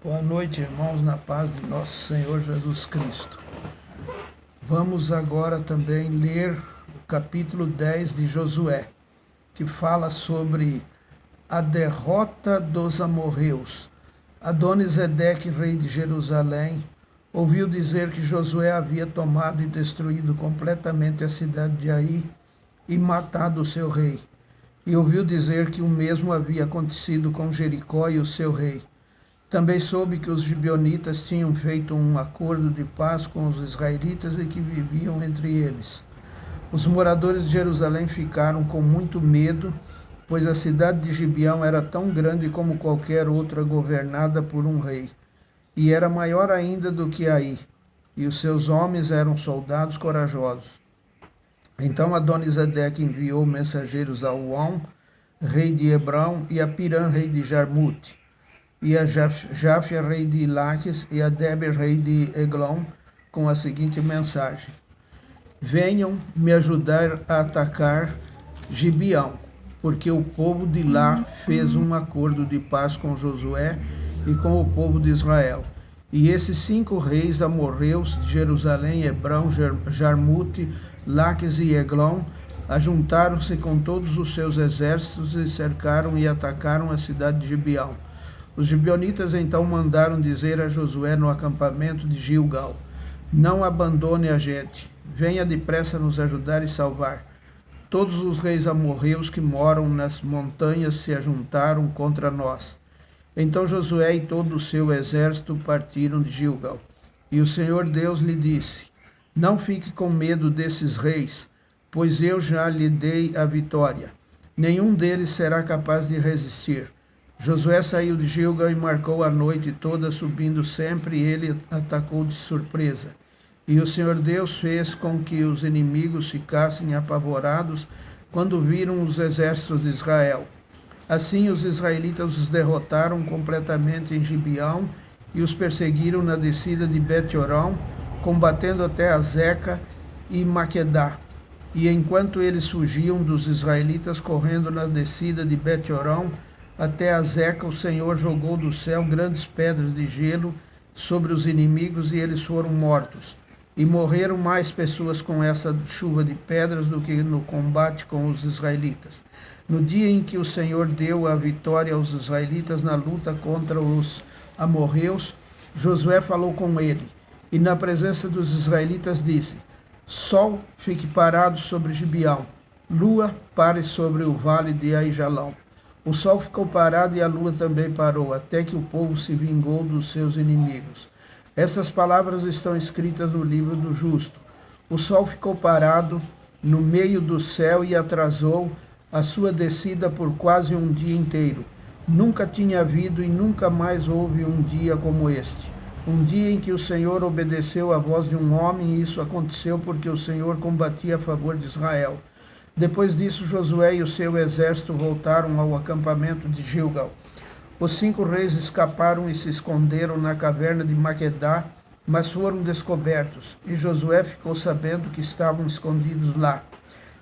Boa noite, irmãos, na paz de nosso Senhor Jesus Cristo. Vamos agora também ler o capítulo 10 de Josué, que fala sobre a derrota dos amorreus. Adoni-Zedeque, rei de Jerusalém, ouviu dizer que Josué havia tomado e destruído completamente a cidade de Ai e matado o seu rei. E ouviu dizer que o mesmo havia acontecido com Jericó e o seu rei. Também soube que os gibeonitas tinham feito um acordo de paz com os israelitas e que viviam entre eles. Os moradores de Jerusalém ficaram com muito medo, pois a cidade de Gibeão era tão grande como qualquer outra governada por um rei, e era maior ainda do que Ai, e os seus homens eram soldados corajosos. Então Adoni-Zedeque enviou mensageiros a Uom, rei de Hebrão, e a Pirã, rei de Jarmute, e a Jáfia, rei de Laques, e a Deber, rei de Eglon, com a seguinte mensagem: venham me ajudar a atacar Gibeão, porque o povo de lá fez um acordo de paz com Josué e com o povo de Israel. E esses 5 reis amorreus de Jerusalém, Hebrão, Jarmute, Laques e Eglon ajuntaram-se com todos os seus exércitos e cercaram e atacaram a cidade de Gibeão. Os gibeonitas então mandaram dizer a Josué no acampamento de Gilgal: não abandone a gente, venha depressa nos ajudar e salvar. Todos os reis amorreus que moram nas montanhas se ajuntaram contra nós. Então Josué e todo o seu exército partiram de Gilgal. E o Senhor Deus lhe disse: não fique com medo desses reis, pois eu já lhe dei a vitória. Nenhum deles será capaz de resistir. Josué saiu de Gilgal e marcou a noite toda, subindo sempre, e ele atacou de surpresa. E o Senhor Deus fez com que os inimigos ficassem apavorados quando viram os exércitos de Israel. Assim os israelitas os derrotaram completamente em Gibeão e os perseguiram na descida de Bet-Orão, combatendo até Azeca e Maquedá. E enquanto eles fugiam dos israelitas correndo na descida de Bet-Orão até Azeca, o Senhor jogou do céu grandes pedras de gelo sobre os inimigos e eles foram mortos. E morreram mais pessoas com essa chuva de pedras do que no combate com os israelitas. No dia em que o Senhor deu a vitória aos israelitas na luta contra os amorreus, Josué falou com ele, e na presença dos israelitas disse: sol, fique parado sobre Gibeão, lua, pare sobre o vale de Aijalão. O sol ficou parado e a lua também parou, até que o povo se vingou dos seus inimigos. Estas palavras estão escritas no livro do justo. O sol ficou parado no meio do céu e atrasou a sua descida por quase um dia inteiro. Nunca tinha havido e nunca mais houve um dia como este. Um dia em que o Senhor obedeceu à voz de um homem, e isso aconteceu porque o Senhor combatia a favor de Israel. Depois disso, Josué e o seu exército voltaram ao acampamento de Gilgal. Os 5 reis escaparam e se esconderam na caverna de Maquedá, mas foram descobertos, e Josué ficou sabendo que estavam escondidos lá.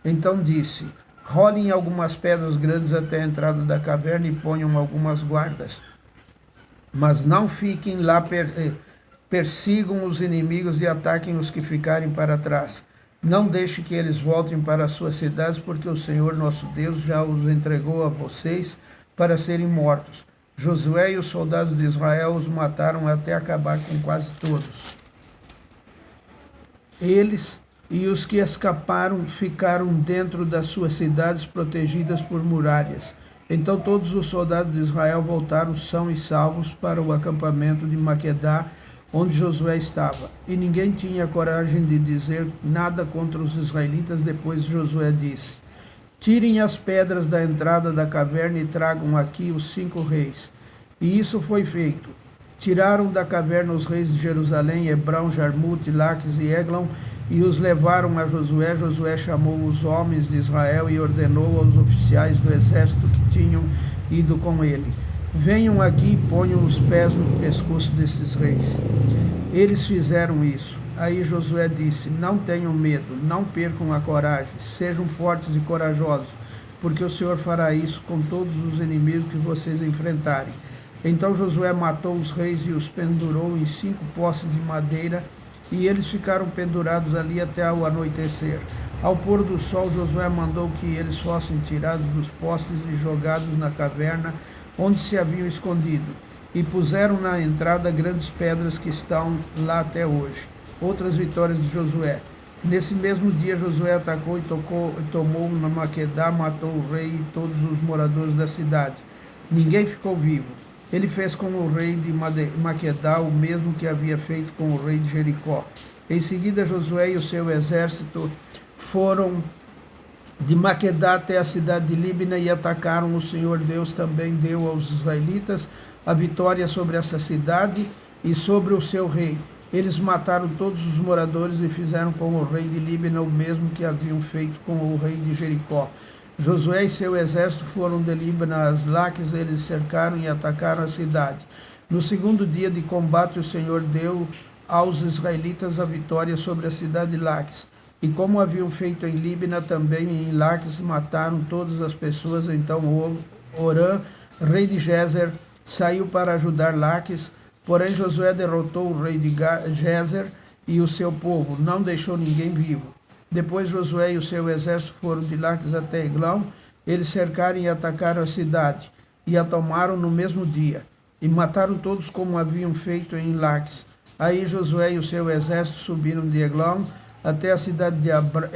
Então disse: rolem algumas pedras grandes até a entrada da caverna e ponham algumas guardas. Mas não fiquem lá, persigam os inimigos e ataquem os que ficarem para trás. Não deixe que eles voltem para as suas cidades, porque o Senhor nosso Deus já os entregou a vocês para serem mortos. Josué e os soldados de Israel os mataram até acabar com quase todos. Eles e os que escaparam ficaram dentro das suas cidades protegidas por muralhas. Então todos os soldados de Israel voltaram são e salvos para o acampamento de Maquedá, onde Josué estava. E ninguém tinha coragem de dizer nada contra os israelitas. Depois Josué disse: tirem as pedras da entrada da caverna e tragam aqui os 5 reis. E isso foi feito. Tiraram da caverna os reis de Jerusalém, Hebrão, Jarmute, Laques e Eglon, e os levaram a Josué. Josué chamou os homens de Israel e ordenou aos oficiais do exército que tinham ido com ele: venham aqui e ponham os pés no pescoço desses reis. Eles fizeram isso. Aí Josué disse: não tenham medo, não percam a coragem, sejam fortes e corajosos, porque o Senhor fará isso com todos os inimigos que vocês enfrentarem. Então Josué matou os reis e os pendurou em 5 postes de madeira, e eles ficaram pendurados ali até o anoitecer. Ao pôr do sol, Josué mandou que eles fossem tirados dos postes e jogados na caverna onde se haviam escondido, e puseram na entrada grandes pedras que estão lá até hoje. Outras vitórias de Josué. Nesse mesmo dia, Josué atacou e tomou na Maquedá, matou o rei e todos os moradores da cidade. Ninguém ficou vivo. Ele fez com o rei de Maquedá o mesmo que havia feito com o rei de Jericó. Em seguida, Josué e o seu exército foram de Maquedá até a cidade de Líbina e atacaram. O Senhor Deus também deu aos israelitas a vitória sobre essa cidade e sobre o seu rei. Eles mataram todos os moradores e fizeram com o rei de Líbina o mesmo que haviam feito com o rei de Jericó. Josué e seu exército foram de Líbina às Laques, eles cercaram e atacaram a cidade. No segundo dia de combate, o Senhor deu aos israelitas a vitória sobre a cidade de Laques. E como haviam feito em Líbina, também em Laques mataram todas as pessoas. Então Orã, rei de Gézer, saiu para ajudar Laques. Porém Josué derrotou o rei de Gézer e o seu povo, não deixou ninguém vivo. Depois Josué e o seu exército foram de Laques até Eglão. Eles cercaram e atacaram a cidade, e a tomaram no mesmo dia, e mataram todos como haviam feito em Laques. Aí Josué e o seu exército subiram de Eglão até a cidade de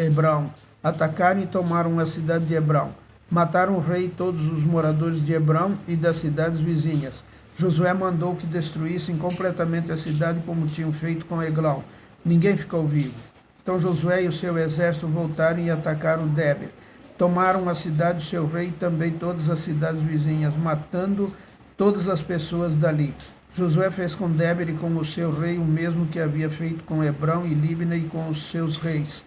Hebrão. Atacaram e tomaram a cidade de Hebrão. Mataram o rei e todos os moradores de Hebrão e das cidades vizinhas. Josué mandou que destruíssem completamente a cidade como tinham feito com Eglão. Ninguém ficou vivo. Então Josué e o seu exército voltaram e atacaram Déber. Tomaram a cidade do seu rei e também todas as cidades vizinhas, matando todas as pessoas dali. Josué fez com Déber e com o seu rei o mesmo que havia feito com Hebrão e Líbina e com os seus reis.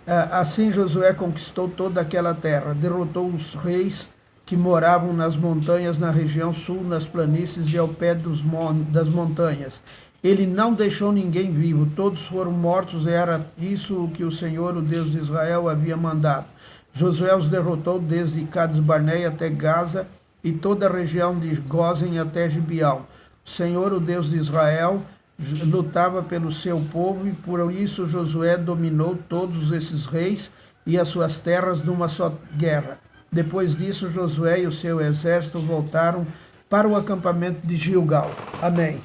Assim Josué conquistou toda aquela terra, derrotou os reis que moravam nas montanhas, na região sul, nas planícies e ao pé das montanhas. Ele não deixou ninguém vivo, todos foram mortos, e era isso o que o Senhor, o Deus de Israel, havia mandado. Josué os derrotou desde Cades-Barneia até Gaza e toda a região de Gósen até Gibeão. O Senhor, o Deus de Israel, lutava pelo seu povo, e por isso Josué dominou todos esses reis e as suas terras numa só guerra. Depois disso, Josué e o seu exército voltaram para o acampamento de Gilgal. Amém.